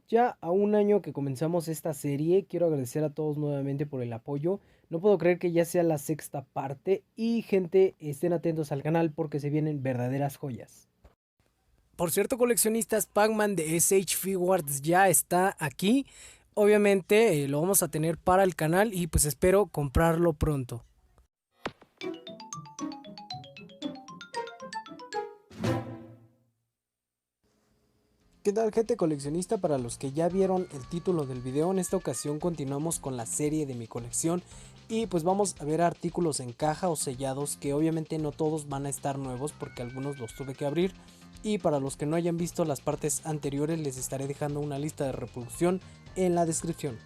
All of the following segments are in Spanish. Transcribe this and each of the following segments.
Ya a un año que comenzamos esta serie, quiero agradecer a todos nuevamente por el apoyo. No puedo creer que ya sea la sexta parte y gente, estén atentos al canal porque se vienen verdaderas joyas. Por cierto, coleccionistas, Pac-Man de SH Figuarts ya está aquí. Obviamente lo vamos a tener para el canal y pues espero comprarlo pronto. ¿Qué tal, gente coleccionista? Para los que ya vieron el título del video, en esta ocasión continuamos con la serie de mi colección y pues vamos a ver artículos en caja o sellados que obviamente no todos van a estar nuevos porque algunos los tuve que abrir, y para los que no hayan visto las partes anteriores les estaré dejando una lista de reproducción en la descripción.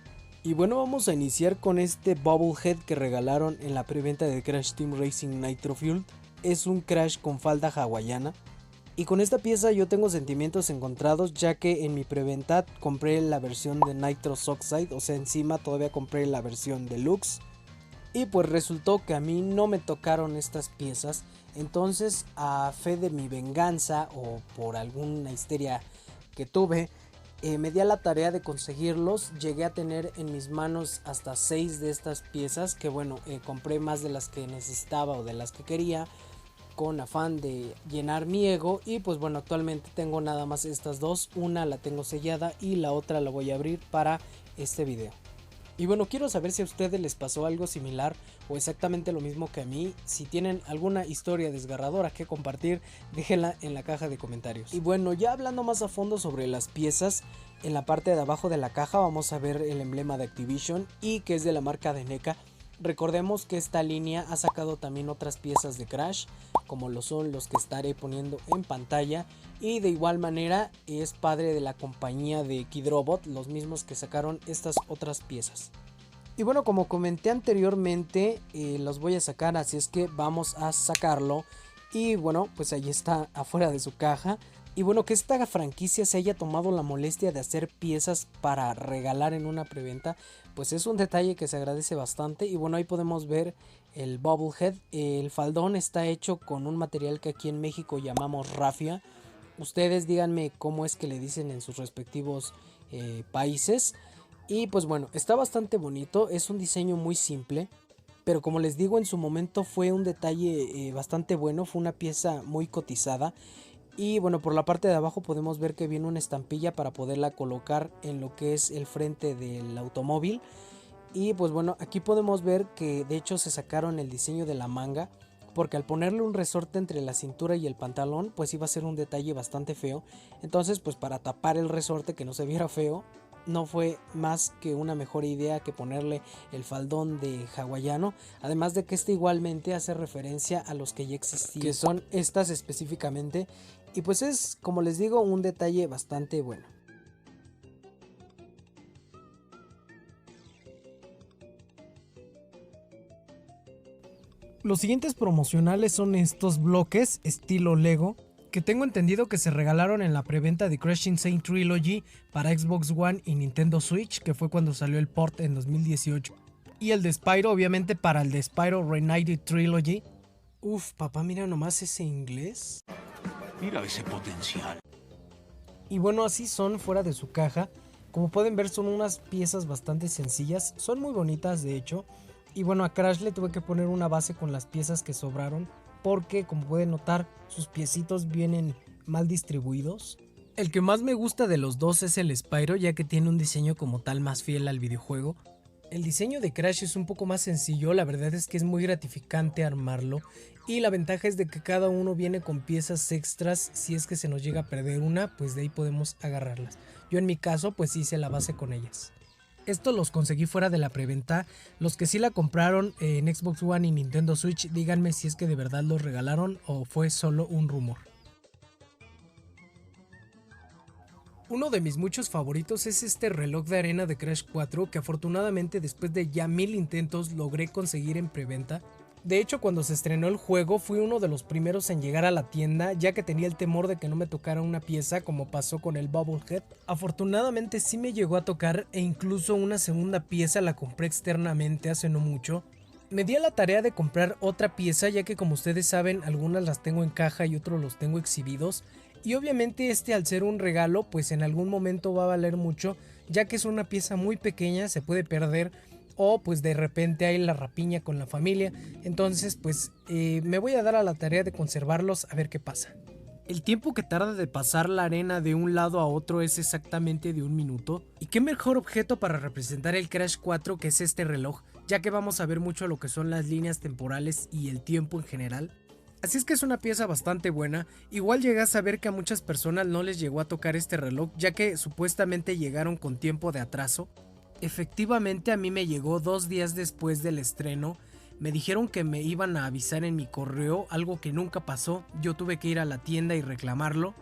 Y bueno, vamos a iniciar con este Bubblehead que regalaron en la preventa de Crash Team Racing Nitro Fueled. Es un Crash con falda hawaiana. Y con esta pieza yo tengo sentimientos encontrados, ya que en mi preventa compré la versión de Nitrous Oxide, o sea, encima todavía compré la versión deluxe. Y pues resultó que a mí no me tocaron estas piezas. Entonces, a fe de mi venganza o por alguna histeria que tuve, me di a la tarea de conseguirlos. Llegué a tener en mis manos hasta 6 de estas piezas, que bueno, compré más de las que necesitaba o de las que quería, con afán de llenar mi ego. Y pues bueno, actualmente tengo nada más estas dos. Una la tengo sellada y la otra la voy a abrir para este video. Y bueno, quiero saber si a ustedes les pasó algo similar o exactamente lo mismo que a mí. Si tienen alguna historia desgarradora que compartir, déjenla en la caja de comentarios. Y bueno, ya hablando más a fondo sobre las piezas, en la parte de abajo de la caja vamos a ver el emblema de Activision y que es de la marca de NECA. Recordemos que esta línea ha sacado también otras piezas de Crash, como lo son los que estaré poniendo en pantalla, y de igual manera es padre de la compañía de Kidrobot, los mismos que sacaron estas otras piezas. Y bueno, como comenté anteriormente, los voy a sacar, así es que vamos a sacarlo. Y bueno, pues ahí está afuera de su caja. Y bueno, que esta franquicia se haya tomado la molestia de hacer piezas para regalar en una preventa, pues es un detalle que se agradece bastante. Y bueno, ahí podemos ver el Bubblehead. El faldón está hecho con un material que aquí en México llamamos rafia. Ustedes díganme cómo es que le dicen en sus respectivos países. Y pues bueno, está bastante bonito, es un diseño muy simple, pero como les digo, en su momento fue un detalle bastante bueno, fue una pieza muy cotizada. Y bueno, por la parte de abajo podemos ver que viene una estampilla para poderla colocar en lo que es el frente del automóvil. Y pues bueno, aquí podemos ver que de hecho se sacaron el diseño de la manga, porque al ponerle un resorte entre la cintura y el pantalón, pues iba a ser un detalle bastante feo. Entonces, pues para tapar el resorte, que no se viera feo, no fue más que una mejor idea que ponerle el faldón de hawaiano. Además de que este igualmente hace referencia a los que ya existían, que son estas específicamente. Y pues es, como les digo, un detalle bastante bueno. Los siguientes promocionales son estos bloques estilo Lego, que tengo entendido que se regalaron en la preventa de Crash Insane Trilogy para Xbox One y Nintendo Switch, que fue cuando salió el port en 2018. Y el de Spyro, obviamente, para el de Spyro Reignited Trilogy. Uf, papá, mira nomás ese inglés. Mira ese potencial. Y bueno, así son fuera de su caja. Como pueden ver, son unas piezas bastante sencillas, son muy bonitas de hecho. Y bueno, a Crash le tuve que poner una base con las piezas que sobraron, porque como pueden notar, sus piecitos vienen mal distribuidos. El que más me gusta de los dos es el Spyro, ya que tiene un diseño como tal más fiel al videojuego. El diseño de Crash es un poco más sencillo, la verdad es que es muy gratificante armarlo, y la ventaja es de que cada uno viene con piezas extras. Si es que se nos llega a perder una, pues de ahí podemos agarrarlas. Yo en mi caso pues hice la base con ellas. Estos los conseguí fuera de la preventa. Los que sí la compraron en Xbox One y Nintendo Switch, díganme si es que de verdad los regalaron o fue solo un rumor. Uno de mis muchos favoritos es este reloj de arena de Crash 4, que afortunadamente después de ya 1000 intentos logré conseguir en preventa. De hecho, cuando se estrenó el juego fui uno de los primeros en llegar a la tienda, ya que tenía el temor de que no me tocara una pieza como pasó con el Bubblehead. Afortunadamente sí me llegó a tocar, e incluso una segunda pieza la compré externamente hace no mucho. Me di a la tarea de comprar otra pieza, ya que como ustedes saben, algunas las tengo en caja y otros los tengo exhibidos. Y obviamente al ser un regalo, pues en algún momento va a valer mucho, ya que es una pieza muy pequeña, se puede perder o pues de repente hay la rapiña con la familia. Entonces pues me voy a dar a la tarea de conservarlos a ver qué pasa. El tiempo que tarda de pasar la arena de un lado a otro es exactamente de 1 minuto. Y qué mejor objeto para representar el Crash 4 que es este reloj, ya que vamos a ver mucho lo que son las líneas temporales y el tiempo en general. Así es que es una pieza bastante buena. Igual llegué a saber que a muchas personas no les llegó a tocar este reloj, ya que supuestamente llegaron con tiempo de atraso. Efectivamente a mí me llegó 2 días después del estreno. Me dijeron que me iban a avisar en mi correo, algo que nunca pasó. Yo tuve que ir a la tienda y reclamarlo,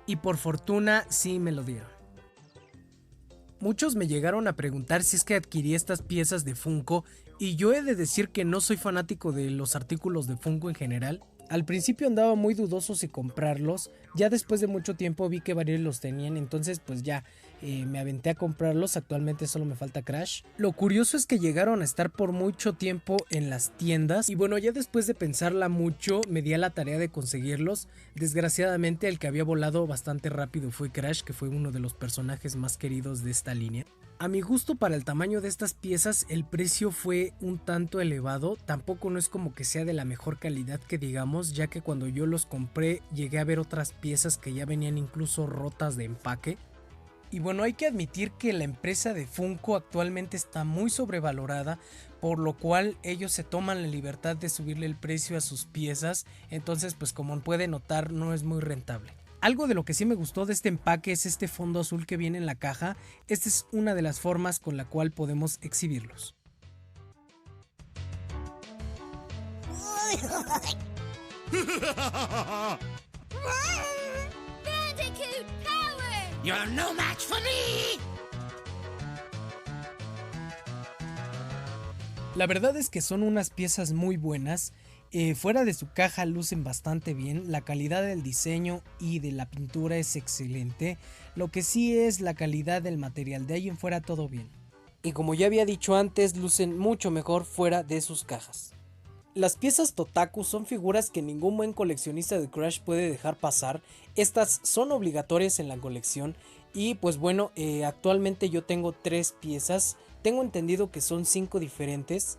y por fortuna sí me lo dieron. Muchos me llegaron a preguntar si es que adquirí estas piezas de Funko, y yo he de decir que no soy fanático de los artículos de Funko en general. Al principio andaba muy dudoso si comprarlos, ya después de mucho tiempo vi que varios los tenían, entonces pues ya me aventé a comprarlos. Actualmente solo me falta Crash. Lo curioso es que llegaron a estar por mucho tiempo en las tiendas, y bueno, ya después de pensarla mucho me di a la tarea de conseguirlos. Desgraciadamente el que había volado bastante rápido fue Crash, que fue uno de los personajes más queridos de esta línea. A mi gusto, para el tamaño de estas piezas, el precio fue un tanto elevado. Tampoco no es como que sea de la mejor calidad que digamos, ya que cuando yo los compré llegué a ver otras piezas que ya venían incluso rotas de empaque. Y bueno, hay que admitir que la empresa de Funko actualmente está muy sobrevalorada, por lo cual ellos se toman la libertad de subirle el precio a sus piezas. Entonces pues como pueden notar, no es muy rentable. Algo de lo que sí me gustó de este empaque es este fondo azul que viene en la caja. Esta es una de las formas con la cual podemos exhibirlos. You're no match for me. La verdad es que son unas piezas muy buenas. Fuera de su caja lucen bastante bien, la calidad del diseño y de la pintura es excelente. Lo que sí es la calidad del material, de ahí en fuera todo bien. Y como ya había dicho antes, lucen mucho mejor fuera de sus cajas. Las piezas Totaku son figuras que ningún buen coleccionista de Crash puede dejar pasar. Estas son obligatorias en la colección. Y pues bueno, actualmente yo tengo 3 piezas. Tengo entendido que son 5 diferentes.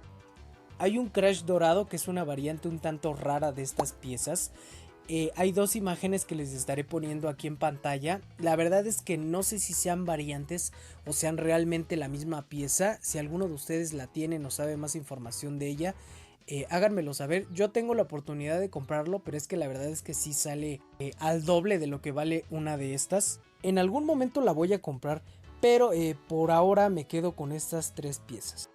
Hay un Crash dorado que es una variante un tanto rara de estas piezas. Hay 2 imágenes que les estaré poniendo aquí en pantalla. La verdad es que no sé si sean variantes o sean realmente la misma pieza. Si alguno de ustedes la tienen o sabe más información de ella, háganmelo saber. Yo tengo la oportunidad de comprarlo, pero es que la verdad es que sí sale al doble de lo que vale una de estas. En algún momento la voy a comprar, pero por ahora me quedo con estas 3 piezas.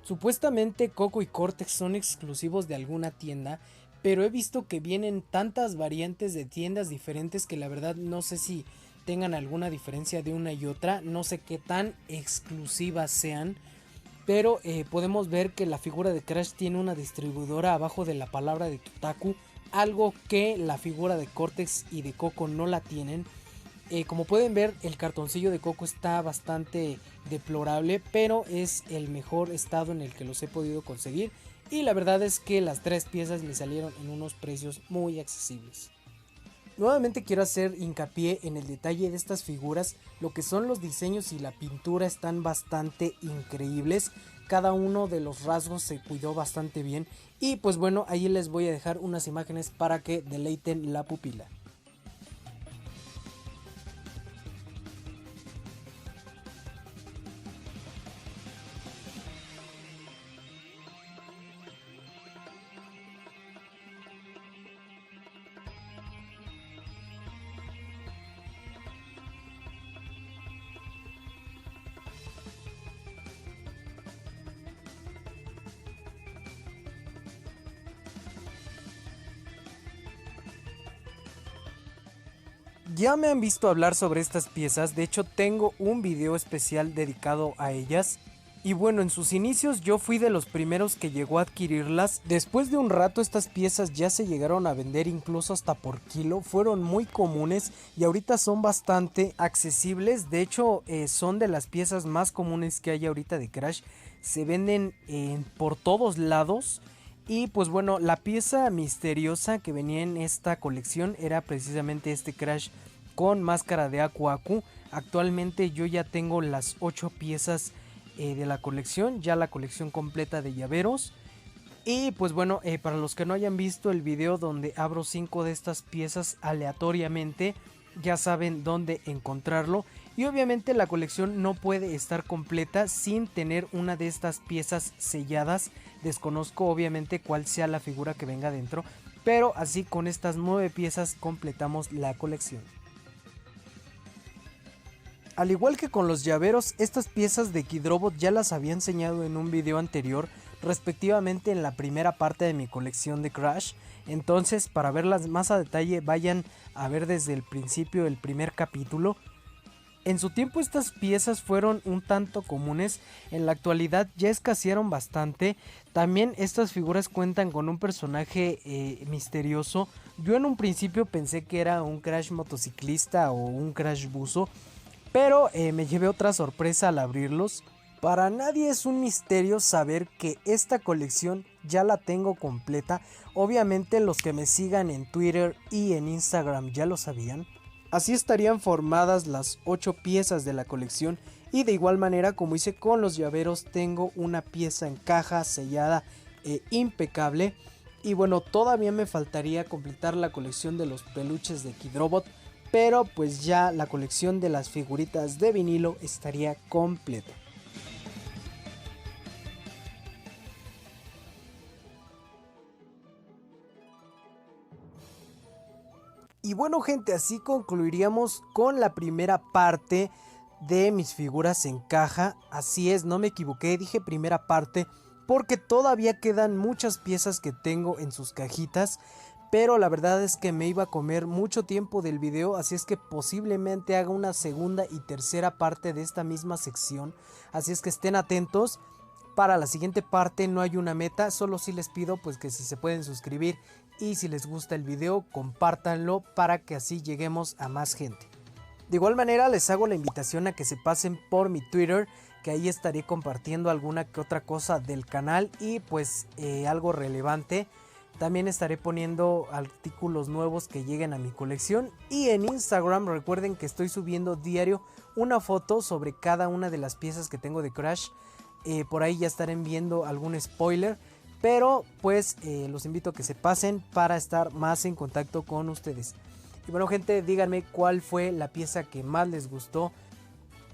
Supuestamente Coco y Cortex son exclusivos de alguna tienda, pero he visto que vienen tantas variantes de tiendas diferentes que la verdad no sé si tengan alguna diferencia de una y otra. No sé qué tan exclusivas sean, pero podemos ver que la figura de Crash tiene una distribuidora abajo de la palabra de Totaku, algo que la figura de Cortex y de Coco no la tienen. Como pueden ver, el cartoncillo de Coco está bastante deplorable, pero es el mejor estado en el que los he podido conseguir. Y la verdad es que las 3 piezas me salieron en unos precios muy accesibles. Nuevamente quiero hacer hincapié en el detalle de estas figuras. Lo que son los diseños y la pintura están bastante increíbles. Cada uno de los rasgos se cuidó bastante bien. Y pues bueno, ahí les voy a dejar unas imágenes para que deleiten la pupila. Ya me han visto hablar sobre estas piezas, de hecho tengo un video especial dedicado a ellas. Y bueno, en sus inicios yo fui de los primeros que llegó a adquirirlas. Después de un rato estas piezas ya se llegaron a vender incluso hasta por kilo. Fueron muy comunes y ahorita son bastante accesibles. De hecho son de las piezas más comunes que hay ahorita de Crash. Se venden por todos lados. Y pues bueno, la pieza misteriosa que venía en esta colección era precisamente este Crash con máscara de Aku Aku. Actualmente yo ya tengo las 8 piezas de la colección, ya la colección completa de llaveros. Y pues bueno, para los que no hayan visto el video donde abro 5 de estas piezas aleatoriamente, ya saben dónde encontrarlo. Y obviamente la colección no puede estar completa sin tener una de estas piezas selladas. Desconozco obviamente cuál sea la figura que venga dentro, pero así con estas 9 piezas completamos la colección. Al igual que con los llaveros, estas piezas de Kidrobot ya las había enseñado en un video anterior, respectivamente en la primera parte de mi colección de Crash. Entonces, para verlas más a detalle, vayan a ver desde el principio el primer capítulo. En su tiempo estas piezas fueron un tanto comunes, en la actualidad ya escasearon bastante. También estas figuras cuentan con un personaje misterioso. Yo en un principio pensé que era un Crash motociclista o un Crash buzo, pero me llevé otra sorpresa al abrirlos. Para nadie es un misterio saber que esta colección ya la tengo completa. Obviamente los que me sigan en Twitter y en Instagram ya lo sabían. Así estarían formadas las 8 piezas de la colección, y de igual manera como hice con los llaveros, tengo una pieza en caja sellada impecable. Y bueno, todavía me faltaría completar la colección de los peluches de Kidrobot, pero pues ya la colección de las figuritas de vinilo estaría completa. Y bueno gente, así concluiríamos con la primera parte de mis figuras en caja. Así es, no me equivoqué, dije primera parte porque todavía quedan muchas piezas que tengo en sus cajitas. Pero la verdad es que me iba a comer mucho tiempo del video, así es que posiblemente haga una segunda y tercera parte de esta misma sección. Así es que estén atentos. Para la siguiente parte no hay una meta, solo sí les pido pues que si se pueden suscribir y si les gusta el video compártanlo para que así lleguemos a más gente. De igual manera les hago la invitación a que se pasen por mi Twitter, que ahí estaré compartiendo alguna que otra cosa del canal y pues algo relevante. También estaré poniendo artículos nuevos que lleguen a mi colección. Y en Instagram recuerden que estoy subiendo diario una foto sobre cada una de las piezas que tengo de Crash. Por ahí ya estarán viendo algún spoiler. Pero pues los invito a que se pasen para estar más en contacto con ustedes. Y bueno gente, díganme cuál fue la pieza que más les gustó.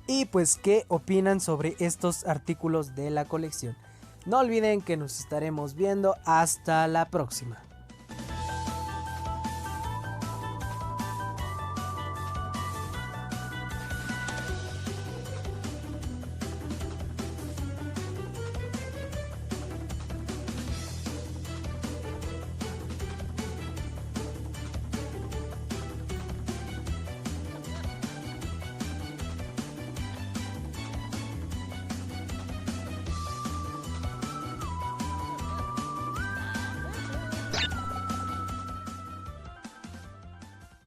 Y pues qué opinan sobre estos artículos de la colección. No olviden que nos estaremos viendo hasta la próxima.